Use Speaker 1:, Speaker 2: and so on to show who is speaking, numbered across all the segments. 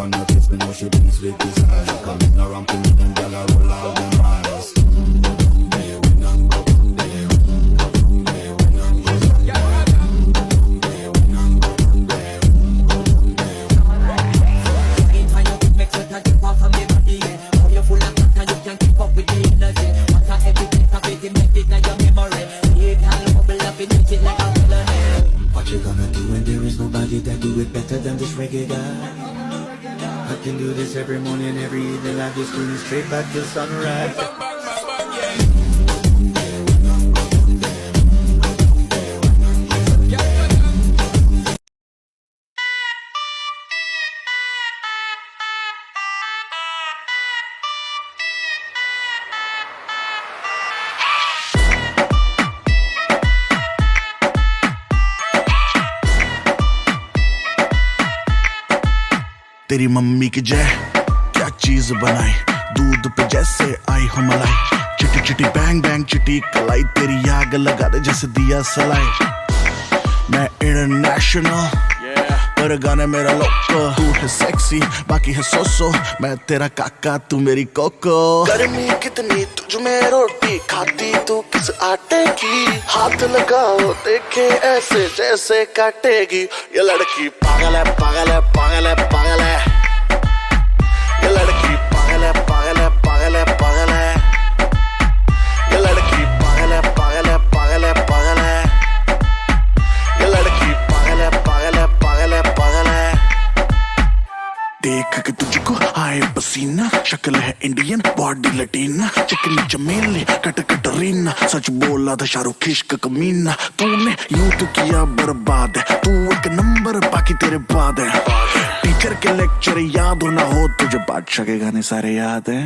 Speaker 1: on the tip, you know she brings sweet desire. Coming around to me, them gyal a roll out them eyes. Go down there, we nang go down there. Go down there, we nang go down there. Go down there, we nang go down there. Go down there.
Speaker 2: Anytime you think make sweat and drip off of me body, yeah. Oh, you full of fat and you can't keep up with the energy. What a every take of it, make it like your memory. You can't bubble up, it make it like a felony.
Speaker 1: What you gonna do when there is nobody that do it better than this reggae guy? I can do this every morning, every evening. I just screaming straight back till sunrise.
Speaker 3: तेरी mummy की जय क्या चीज बनाई दूध पे जैसे आई हो मलाई चिटी चिटी बैंग बैंग चिटी कलाई तेरी आग लगा दे जैसे दिया सलाई मैं इंटरनेशनल पर गाने मेरा लोको तू है सेक्सी बाकी है सोसो मैं तेरा काका तू मेरी कोको गर्मी कितनी तुझ में रोटी खाती तू किस आटे की हाथ लगाओ देखे ऐसे जैसे काटेगी ये लड़की पागल है पागल है पागल है पागल है ये लड़की पागल है पागल है पागल है पागल है ये लड़की पागल है पागल है पागल है पागल है ये लड़की पागल है पागल है पागल है पागल है देख के तुझको आए पसीना शक्ल है इंडियन बॉडी लटीना चिकनी चमेली कट कटरीना सच बोला था शाहरुख इश्क कमीना तूने यूं तो किया बर्बाद है तू एक नंबर बाकी तेरे बाद है टीचर के लेक्चर याद हो ना हो तुझे बादशाह के गाने सारे याद हैं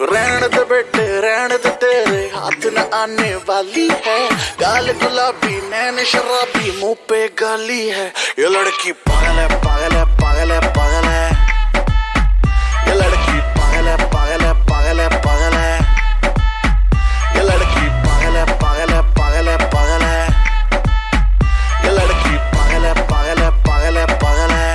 Speaker 3: रहने दे बेटे रहने दे तेरे हाथ न आने वाली है गाल गुलाबी नैन शराबी मुंह पे गाली है ये लड़की पागल है पागल है पागल है पागल है ये लड़की पागल है पागल है पागल है पागल है ये लड़की पागल है पागल है पागल है पागल है ये लड़की पागल है पागल है पागल है पागल है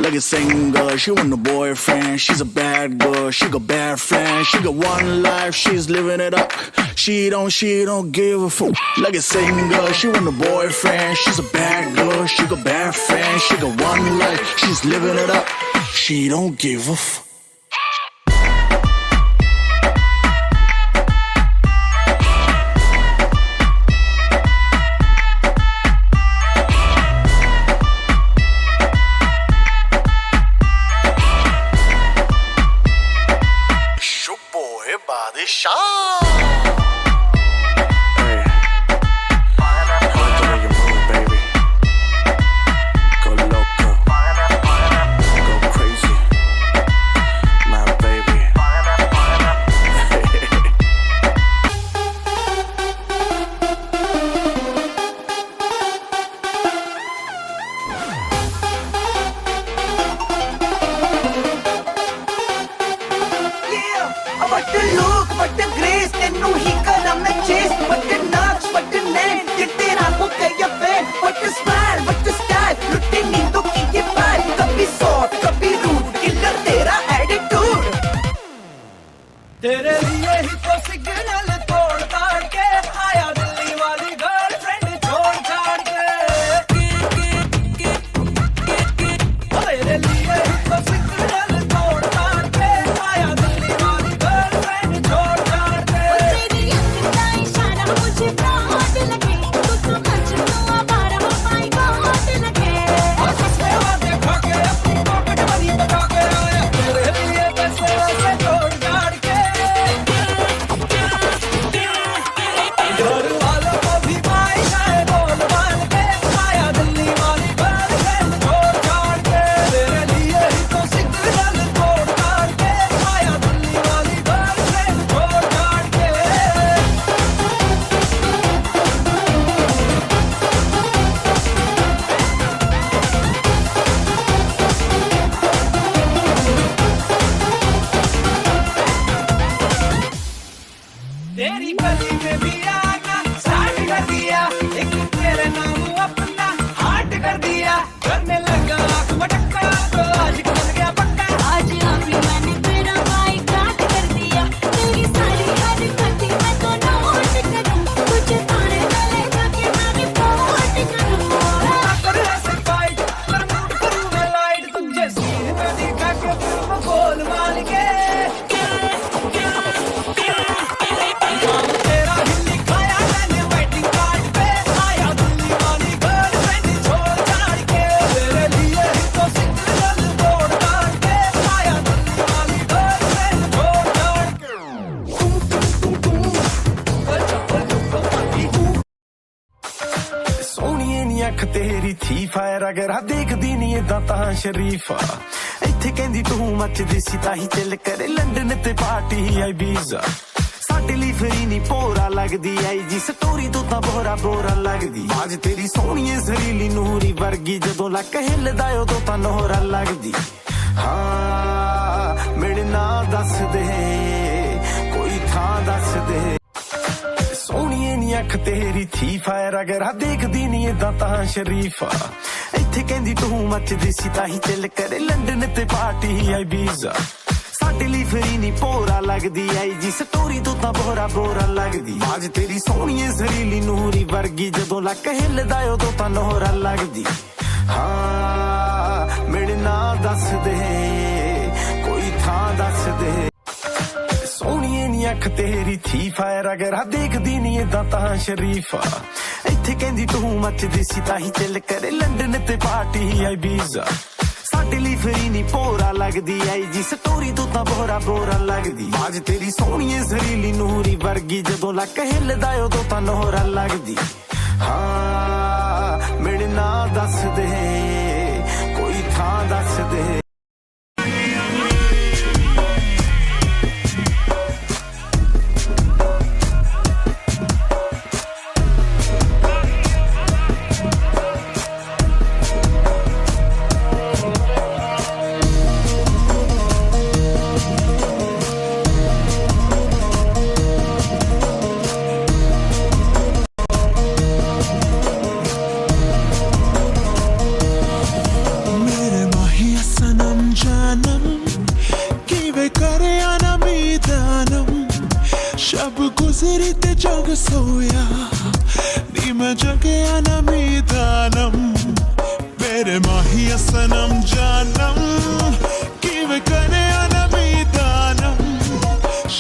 Speaker 3: Like a single, she want a boyfriend. She's a bad girl, she got bad friends. She got one life, she's living it up. She don't give a fuck. Like a single, she want a boyfriend. She's a bad girl, she got bad friends. She got one life, she's living it up. She don't give a fuck.
Speaker 4: सोहणीए नी अख तेरी थी fire अगर आ देखदी नी इदां तां शरीफा इत्थे कहंदी तू मचदी सी ताही चिल करे लंडन ते पार्टी आई बीजा साडे लई फ्री नी पोरा लगदी आई जी स्टोरी तो तां बोरा बोरा लगदी आज तेरी सोहणीए जरीली नूरी वर्गी जदों लक हिलदा उदों तां नोहरा लगदी हाँ मेरे ना दस दे कोई थां दस दे सोहणीए नी अख तेरी थी फायर अगर आ देखदी नी इदां तां शरीफा इत्थे कहंदी तू मचदी सी ताही चिल करे लंडन ते पार्टी आई बीजा साडे लई फ्री नी पोरा लगदी आई जी स्टोरी तो तां बोरा बोरा लगदी आज तेरी सोहणीए जरीली नूरी वर्गी जदों लक हिलदा उदों तां नोहरा लगदी हाँ मेरे ना दस दे कोई थां दस दे सोहणीए नी अख तेरी थी फायर अगर आ देखदी नी इदां तां शरीफा इत्थे कहंदी तू मचदी सी ताही चिल करे लंडन ते पार्टी आई बीजा साडे लई फ्री नी पोरा लगदी आई जी स्टोरी तो तां बोरा बोरा लगदी आज तेरी सोहणीए जरीली नूरी वर्गी जदों लक हिलदा उदों तां नोहरा लगदी हाँ मेरे ना दस दे कोई थां दस दे
Speaker 5: शब गुजरी ते जग सोया नी मैं जगया ना मीदानम मेरे माहिया सनम जानम कि वे करे ना मीदानम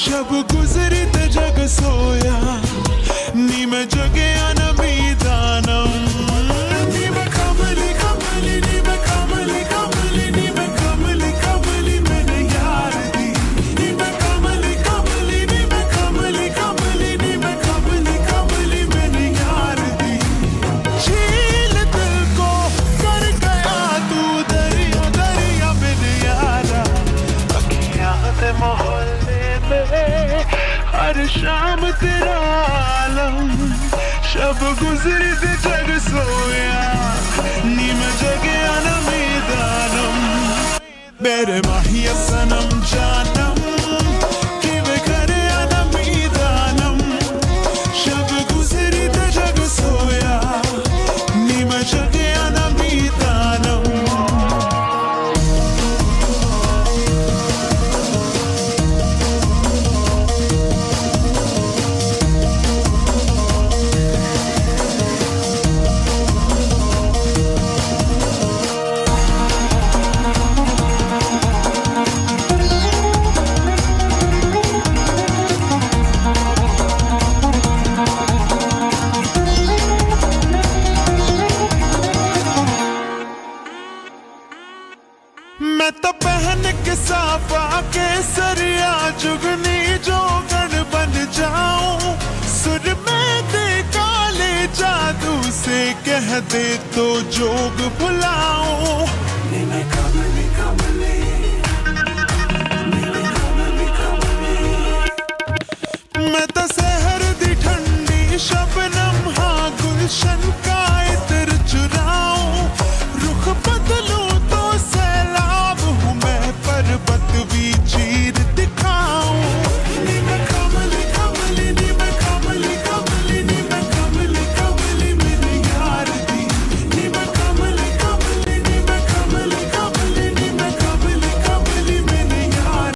Speaker 5: शब गुजरी ते जग सोया नी मैं जगया ना मीदानम नी मैं कमली कमली नी मैं कमली कमली नी मैं कमली कमली मैंने यार दी नी मैं कमली कमली नी मैं कमली कमली नी मैं कमली कमली मैंने यार दी झील दिल को कर गया तू दरिया दरिया मेरे यारा अखियां ते मोहल्ले में हर शाम तेरा आलम शब गुजरी ते जग सोया नी मैं जगया ना मीदानम मेरे माहिया सनम जानम कि वे करे ना मीदानम शब गुजरी ते जग सोया नी मैं जगया ना मीदानम मैं तो पहन के साफा के सरिया जुगनी जोगन बन जाऊं सुर में दे काले जादू से कह दे तो जोग भुलाऊं मैं कमली कमली मैं तो सहर दी ठंडी शबनम हाँ गुलशन